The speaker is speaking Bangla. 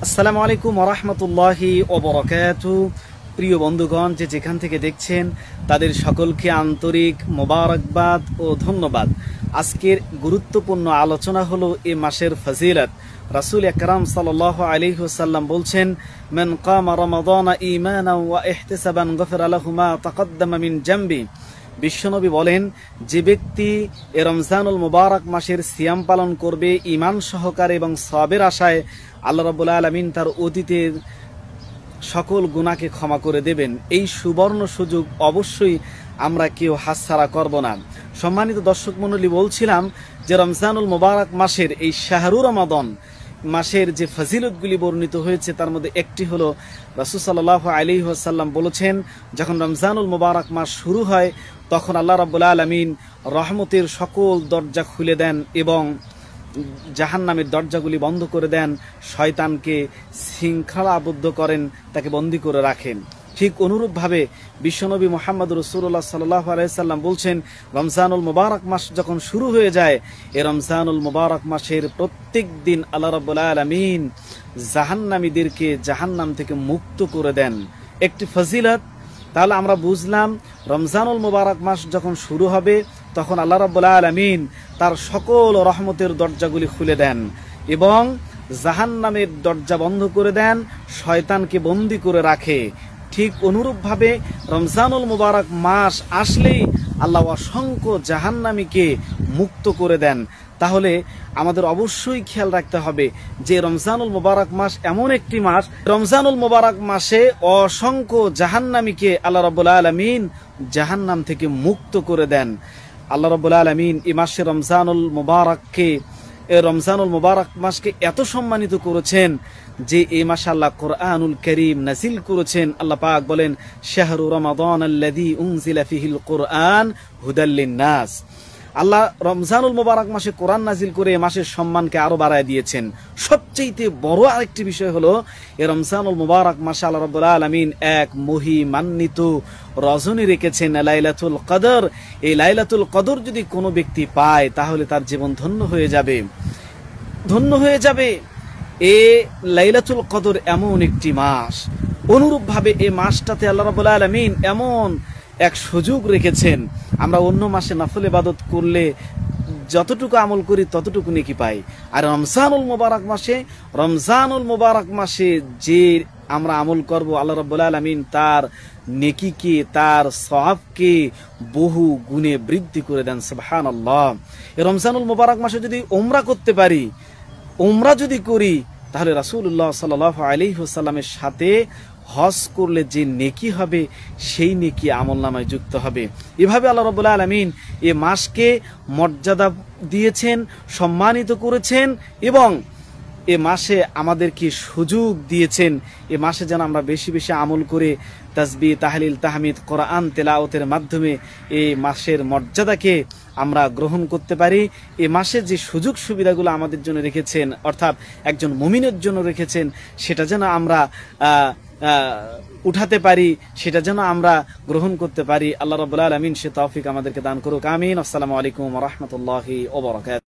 আসসালামু আলাইকুম ওয়া রাহমাতুল্লাহি ওয়া বারাকাতুহু। প্রিয় বন্ধুগণ, যেখান থেকে দেখছেন তাদের সকলকে আন্তরিক মোবারকবাদ ও ধন্যবাদ। আজকের গুরুত্বপূর্ণ আলোচনা হলো এই মাসের ফজিলত। রাসূল আকরাম সাল্লাল্লাহু আলাইহি ওয়াসাল্লাম বলছেন, মান কামা রমাদানা ঈমানান ওয়া ইহতিসাবান গফিরা লাহু মা তাকদ্দামা মিন জামবি। বিশ্বনবী বলেন, যে ব্যক্তি এ রমজানুল মুবারক মাসের সিয়াম পালন করবে ঈমান সহকারে এবং সওয়াবের আশায়, আল্লাহ রাব্বুল আলামিন তার অতীতের সকল গুনাহকে ক্ষমা করে দেবেন। এই সুবর্ণ সুযোগ অবশ্যই আমরা কেউ হাতছাড়া করব না। সম্মানিত দর্শক মণ্ডলী, বলছিলাম যে রমজানুল মুবারক মাসের এই শাহরুর রমাদান মাসের যে ফজিলতগুলি বর্ণিত হয়েছে তার মধ্যে একটি হলো, রাসূল সাল্লাল্লাহু আলাইহি ওয়াসাল্লাম বলেছেন, যখন রমজানুল মুবারক মাস শুরু হয় তখন আল্লাহ রাব্বুল আলামিন রহমতের সকল দরজা খুলে দেন এবং জাহান্নামের দরজাগুলি বন্ধ করে দেন, শয়তানকে শৃঙ্খলাবদ্ধ করেন, তাকে বন্দী করে রাখেন। ঠিক অনুরূপভাবে বিশ্বনবী মুহাম্মদ রাসূলুল্লাহ সাল্লাল্লাহু আলাইহি ওয়াসাল্লাম বলছেন, রমজানুল মুবারক মাস যখন শুরু হয়ে যায়, এই রমজানুল মুবারক মাসের প্রত্যেক দিন আল্লাহ রাব্বুল আলামিন জাহান্নামীদেরকে জাহান্নাম থেকে মুক্ত করে দেন। একটি ফজিলত। তাহলে আমরা বুঝলাম, রমজানুল মুবারক মাস যখন শুরু হবে তখন আল্লাহ রাব্বুল আলামিন তার সকল রহমতের দরজাগুলি খুলে দেন এবং জাহান্নামের দরজা বন্ধ করে দেন, শয়তানকে বন্দী করে রাখে। ঠিক অনুরূপভাবে রমজানুল মুবারক মাস আসলেই আল্লাহ অসংখ্য জাহান্নামীকে মুক্ত করে দেন। তাহলে আমাদের অবশ্যই খেয়াল রাখতে হবে যে রমজানুল মুবারক মাস এমন একটি মাস, রমজানুল মুবারক মাসে অসংখ্য জাহান্নামীকে আল্লাহ রাব্বুল আলামিন জাহান্নাম থেকে মুক্ত করে দেন। আল্লাহ রাব্বুল আলামিন এই মাসে রমজানুল মুবারক মাসকে এত সম্মানিত করেছেন যে এই মাসে আল্লাহ কোরআনুল কারীম নাযিল করেছেন। আল্লাহ পাক বলেন, শাহরু রমাদানাল্লাযী উনজিলা ফীহিল কুরআন হুদাল লিন-নাস। আল্লাহ রমজানুল মুবারক মাসে কোরআন নাজিল করে এই মাসের সম্মানকে আরো বাড়ায় দিয়েছেন। সবচেয়ে বড় আরেকটি বিষয় হলো, এই রমজানুল মুবারক মাসে আল্লাহ রাব্বুল আলামিন এক মহিমান্বিত রজনী রেখেছেন, লাইলাতুল কদর। এই লাইলাতুল কদর যদি কোনো ব্যক্তি পায় তাহলে তার জীবন ধন্য হয়ে যাবে, ধন্য হয়ে যাবে। এই লাইলাতুল কদর এমন একটি মাস। অনুরূপভাবে এই মাসটাতে আল্লাহ রাব্বুল আলামিন এমন এক সুযোগ রেখেছেন, আমরা অন্য মাসে নফল ইবাদত করলে যতটুকু আমল করি ততটুকু নেকি পাই, আর রমজানুল মুবারক মাসে যে আমরা আমল করব, আল্লাহ রাব্বুল আলামিন তার নেকিকে, তার সওয়াবকে বহু গুণে বৃদ্ধি করে দেন। সুবহানাল্লাহ। এই রমজানুল মুবারক মাসে যদি উমরা করতে পারি, উমরা যদি করি, তাহলে রাসূলুল্লাহ সাল্লাল্লাহু আলাইহি ওয়াসাল্লামের সাথে হজ করলে যে নেকি হবে সেই নেকি আমলনামায় যুক্ত হবে। এভাবে আল্লাহ রাব্বুল আলামিন এই মাসকে মর্যাদা দিয়েছেন, সম্মানিত করেছেন এবং এ মাসে আমাদেরকে সুযোগ দিয়েছেন এ মাসে যেন আমরা বেশি বেশি আমল করে তাসবিহ, তাহলিল, তাহমিদ, কোরআন তেলাওয়াতের মাধ্যমে এই মাসের মর্যাদাকে আমরা গ্রহণ করতে পারি। এই মাসে যে সুযোগ সুবিধাগুলো আমাদের জন্য রেখেছেন, অর্থাৎ একজন মুমিনের জন্য রেখেছেন, সেটা যেন আমরা উঠাতে পারি, সেটা যেন আমরা গ্রহণ করতে পারি। আল্লাহ রাব্বুল আলামিন সে তৌফিক আমাদেরকে দান করুক। আমিন। আসসালামু আলাইকুম ওয়া রাহমাতুল্লাহি ওয়া বারাকাতুহু।